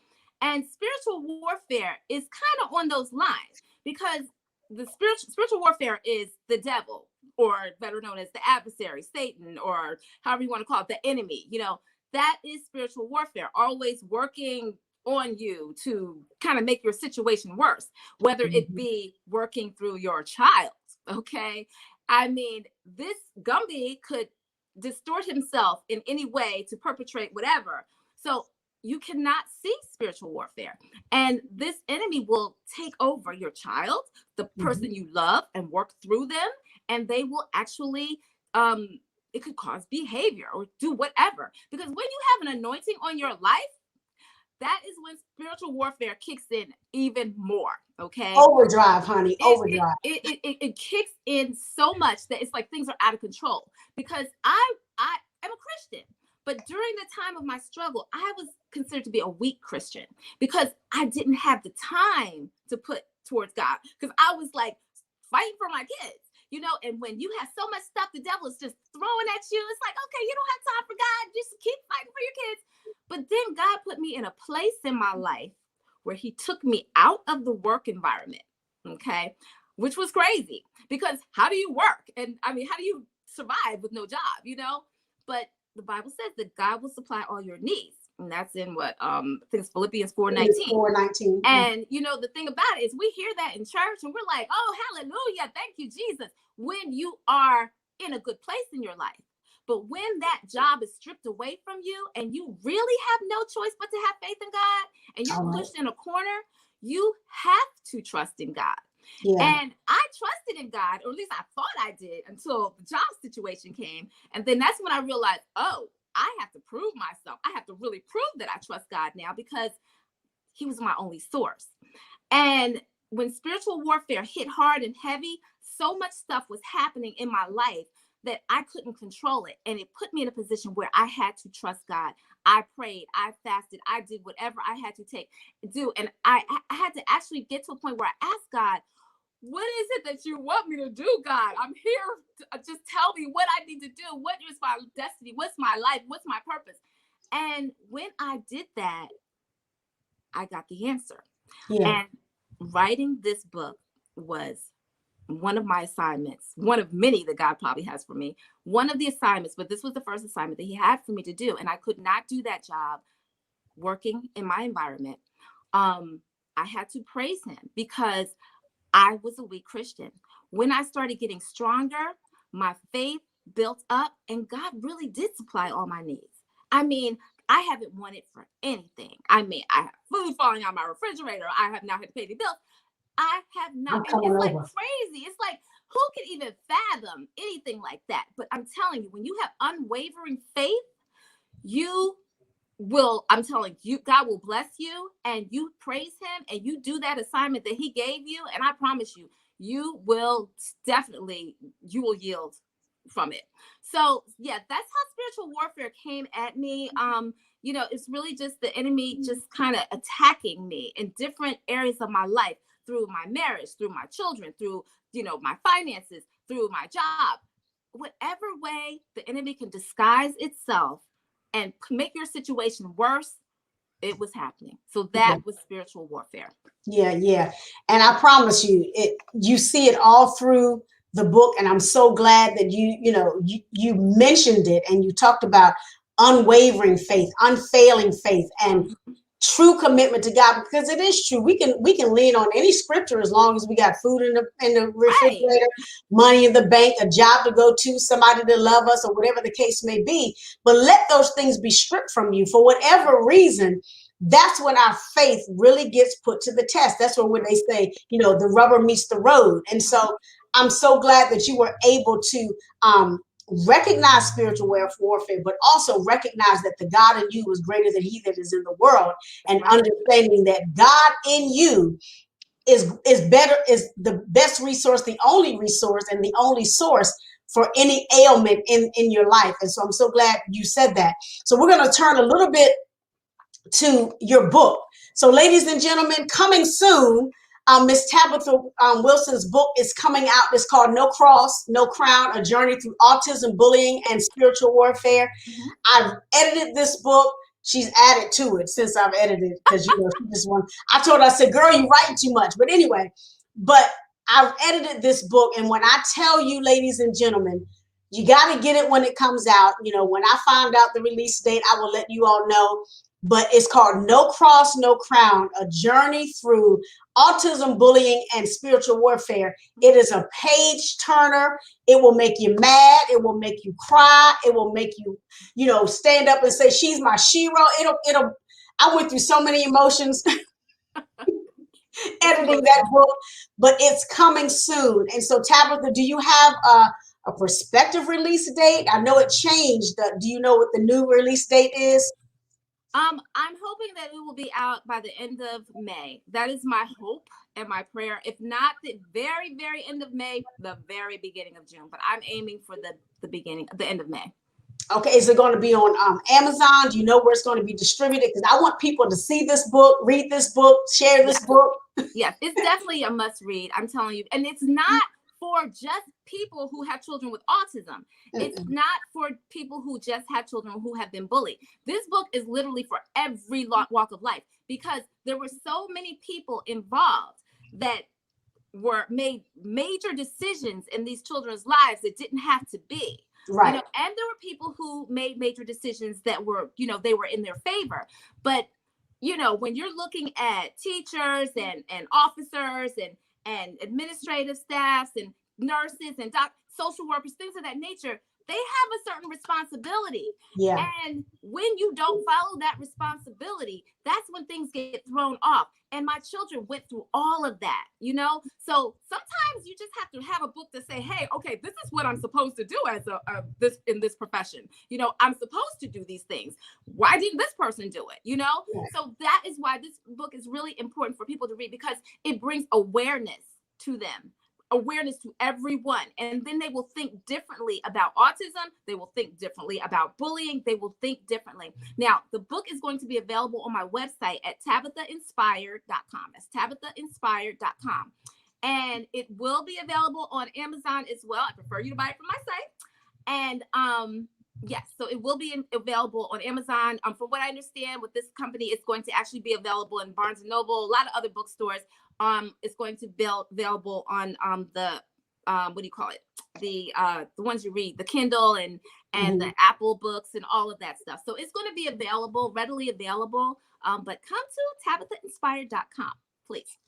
And spiritual warfare is kind of on those lines because the spiritual warfare is the devil, or better known as the adversary, Satan, or however you want to call it, the enemy. That is spiritual warfare, always working on you to kind of make your situation worse, whether it be working through your child. Okay. I mean, this Gumby could distort himself in any way to perpetrate whatever. So you cannot see spiritual warfare. And this enemy will take over your child, the person you love, and work through them. And they will actually, it could cause behavior or do whatever. Because when you have an anointing on your life, that is when spiritual warfare kicks in even more. Okay. Overdrive, honey. Overdrive. It kicks in so much that it's like things are out of control. Because I am a Christian, but during the time of my struggle, I was considered to be a weak Christian because I didn't have the time to put towards God, because I was like fighting for my kids. You know, and when you have so much stuff, the devil is just throwing at you. It's like, okay, you don't have time for God. Just keep fighting for your kids. But then God put me in a place in my life where he took me out of the work environment. Okay. Which was crazy, because how do you work? And I mean, how do you survive with no job, you know? But the Bible says that God will supply all your needs. And that's in what I think it's Philippians 4:19. 4:19. And you know, the thing about it is we hear that in church and we're like, oh, hallelujah, thank you, Jesus, when you are in a good place in your life. But when that job is stripped away from you and you really have no choice but to have faith in God, and you're pushed in a corner, you have to trust in God. Yeah. And I trusted in God, or at least I thought I did, until the job situation came. And then that's when I realized, oh, I have to prove myself. I have to really prove that I trust God now, because he was my only source. And when spiritual warfare hit hard and heavy, so much stuff was happening in my life that I couldn't control it. And it put me in a position where I had to trust God. I prayed, I fasted, I did whatever I had to do. And I had to actually get to a point where I asked God, what is it that you want me to do, God? I'm here. Just tell me what I need to do. What is my destiny? What's my life? What's my purpose? And when I did that, I got the answer. Yeah. And writing this book was one of my assignments, one of many that God probably has for me. One of the assignments, but this was the first assignment that he had for me to do. And I could not do that job working in my environment. I had to praise him, because I was a weak Christian. When I started getting stronger, my faith built up, and God really did supply all my needs. I mean, I haven't wanted for anything. I mean, I have food falling out of my refrigerator. I have not had to pay the bills. I have not. And it's like crazy. It's like, who can even fathom anything like that? But I'm telling you, when you have unwavering faith, you will, I'm telling you, God will bless you, and you praise him, and you do that assignment that he gave you. And I promise you, you will definitely, you will yield from it. So yeah, that's how spiritual warfare came at me. You know, it's really just the enemy just kind of attacking me in different areas of my life, through my marriage, through my children, through, you know, my finances, through my job. Whatever way the enemy can disguise itself and make your situation worse, it was happening. So that was spiritual warfare. Yeah. And I promise you, you see it all through the book. And I'm so glad that you mentioned it, and you talked about unwavering faith, unfailing faith, and true commitment to God, because it is true. We can lean on any scripture as long as we got food in the refrigerator, right, money in the bank, a job to go to, somebody to love us, or whatever the case may be. But let those things be stripped from you for whatever reason. That's when our faith really gets put to the test. That's when they say, the rubber meets the road. And so I'm so glad that you were able to recognize spiritual warfare, but also recognize that the God in you is greater than he that is in the world, and understanding that God in you is better, is the best resource, the only resource, and the only source for any ailment in your life. And so I'm so glad you said that. So we're going to turn a little bit to your book. So ladies and gentlemen, coming soon, Miss Tabitha Wilson's book is coming out. It's called No Cross, No Crown, A Journey Through Autism, Bullying, and Spiritual Warfare. I've edited this book. She's added to it since I've edited it, because, she just won. I told her, I said, girl, you writing too much. But anyway, I've edited this book. And when I tell you, ladies and gentlemen, you got to get it when it comes out. When I find out the release date, I will let you all know. but it's called No Cross, No Crown, A Journey Through Autism, Bullying, and Spiritual Warfare. It is a page turner. It will make you mad. It will make you cry. It will make you, stand up and say, she's my shero. I went through so many emotions editing that book, but it's coming soon. And so, Tabitha, do you have a prospective release date? I know it changed. Do you know what the new release date is? I'm hoping that it will be out by the end of May. That is my hope and my prayer. If not the very, very end of May, the very beginning of June. But I'm aiming for the end of May. Okay, is it going to be on Amazon? Do you know where it's going to be distributed? Because I want people to see this book, read this book, share this book. Yes, it's definitely a must read. I'm telling you. And it's not for just people who have children with autism. It's not for people who just have children who have been bullied. This book is literally for every walk of life, because there were so many people involved that were made major decisions in these children's lives that didn't have to be. Right. And there were people who made major decisions that were, they were in their favor. But, when you're looking at teachers and officers and administrative staffs and nurses and social workers, things of that nature, they have a certain responsibility. Yeah. And when you don't follow that responsibility, that's when things get thrown off. And my children went through all of that, So sometimes you just have to have a book to say, hey, okay, this is what I'm supposed to do as in this profession. I'm supposed to do these things. Why didn't this person do it? Yeah. So that is why this book is really important for people to read, because it brings awareness to them. Awareness to everyone, and then they will think differently about autism. They will think differently about bullying. They will think differently. Now, the book is going to be available on my website at tabithainspired.com. That's tabithainspired.com, and it will be available on Amazon as well. I prefer you to buy it from my site. And yes, so it will be available on Amazon. From what I understand, with this company, it's going to actually be available in Barnes and Noble, a lot of other bookstores. It's going to be available on the what do you call it? The ones you read, the Kindle and the Apple books and all of that stuff. So it's going to be readily available. But come to tabithainspired.com, please.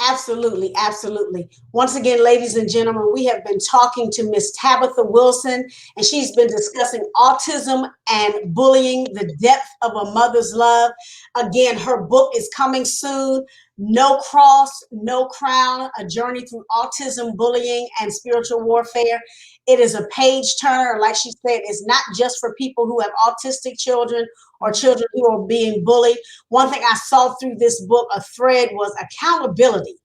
Absolutely. Absolutely. Once again, ladies and gentlemen, we have been talking to Miss Tabitha Wilson, and she's been discussing autism and bullying, the depth of a mother's love. Again, her book is coming soon. No Cross, No Crown, A Journey Through Autism, Bullying, and Spiritual Warfare. It is a page turner. Like she said, it's not just for people who have autistic children or children who are being bullied. One thing I saw through this book, a thread, was accountability.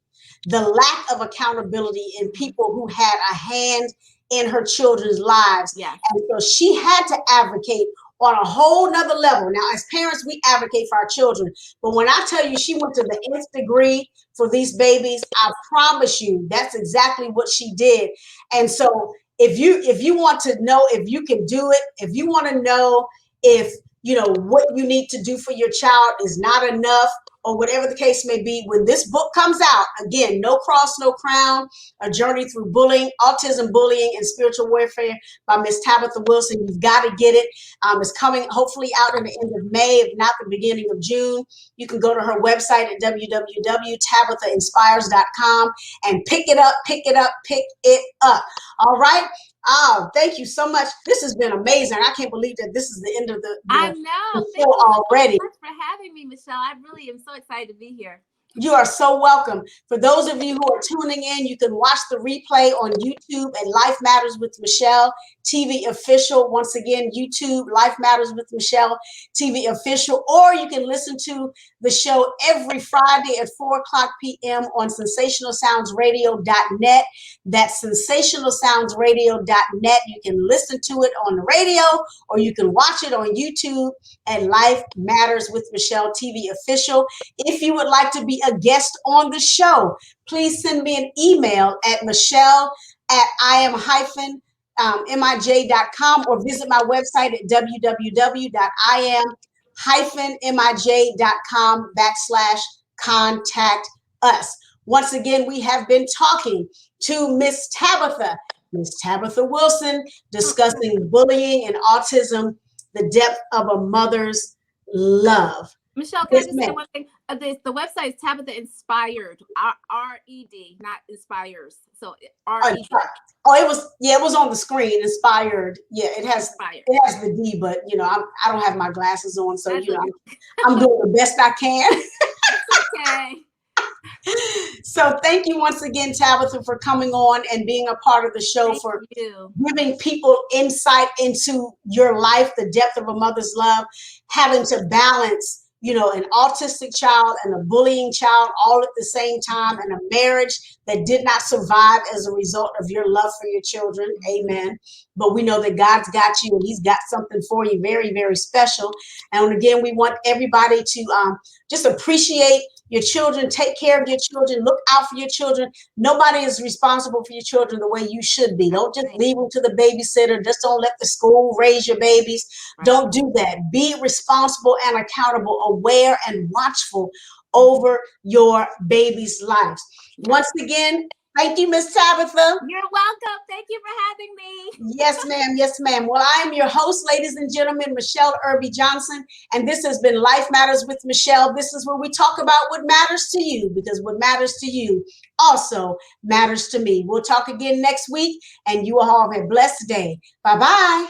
The lack of accountability in people who had a hand in her children's lives. Yeah. And so she had to advocate on a whole nother level. Now, as parents, we advocate for our children. But when I tell you she went to the nth degree for these babies, I promise you that's exactly what she did. And so if you want to know if you can do it, if you want to know if what you need to do for your child is not enough, or whatever the case may be, when this book comes out, again, No Cross, No Crown, A Journey Through Bullying, Autism, Bullying, and Spiritual Warfare by Miss Tabitha Wilson. You've got to get it. It's coming hopefully out in the end of May, if not the beginning of June. You can go to her website at www.tabithainspires.com and pick it up. All right. Oh, thank you so much. This has been amazing. I can't believe that this is the end of the I know. show already. Thank you so much for having me, Michelle. I really am so excited to be here. You are so welcome. For those of you who are tuning in, you can watch the replay on YouTube at Life Matters with Michele TV Official. Once again, YouTube, Life Matters with Michele TV Official. Or you can listen to the show every Friday at 4:00 p.m. on sensationalsoundsradio.net. That's sensationalsoundsradio.net. You can listen to it on the radio, or you can watch it on YouTube at Life Matters with Michele TV Official. If you would like to be a guest on the show, please send me an email at michele@im-mij.com or visit my website at www.im-mij.com/contact us. Once again, we have been talking to Miss Tabitha Wilson, discussing bullying and autism, the depth of a mother's love. Michele, can I Yes, just say ma'am. one thing? The website is Tabitha Inspired, R-E-D, not inspires. So Oh, R-E-D, oh, it was, yeah, it was on the screen. Inspired. Yeah, Inspired. it has the D, but I don't have my glasses on, so That's okay. I'm doing the best I can. It's okay. So thank you once again, Tabitha, for coming on and being a part of the show, Thank for you. giving people insight into your life, the depth of a mother's love, having to balance, an autistic child and a bullying child all at the same time, and a marriage that did not survive as a result of your love for your children. Amen. But we know that God's got you and He's got something for you very, very special. And again, we want everybody to just appreciate your children, take care of your children, look out for your children. Nobody is responsible for your children the way you should be. Don't just Right. leave them to the babysitter. Just don't let the school raise your babies. Right. Don't do that. Be responsible and accountable, aware and watchful over your baby's lives. Yeah. Once again, thank you, Miss Tabitha. You're welcome. Thank you for having me. Yes, ma'am. Yes, ma'am. Well, I am your host, ladies and gentlemen, Michele Irby Johnson, and this has been Life Matters with Michele. This is where we talk about what matters to you, because what matters to you also matters to me. We'll talk again next week, and you all have a blessed day. Bye-bye.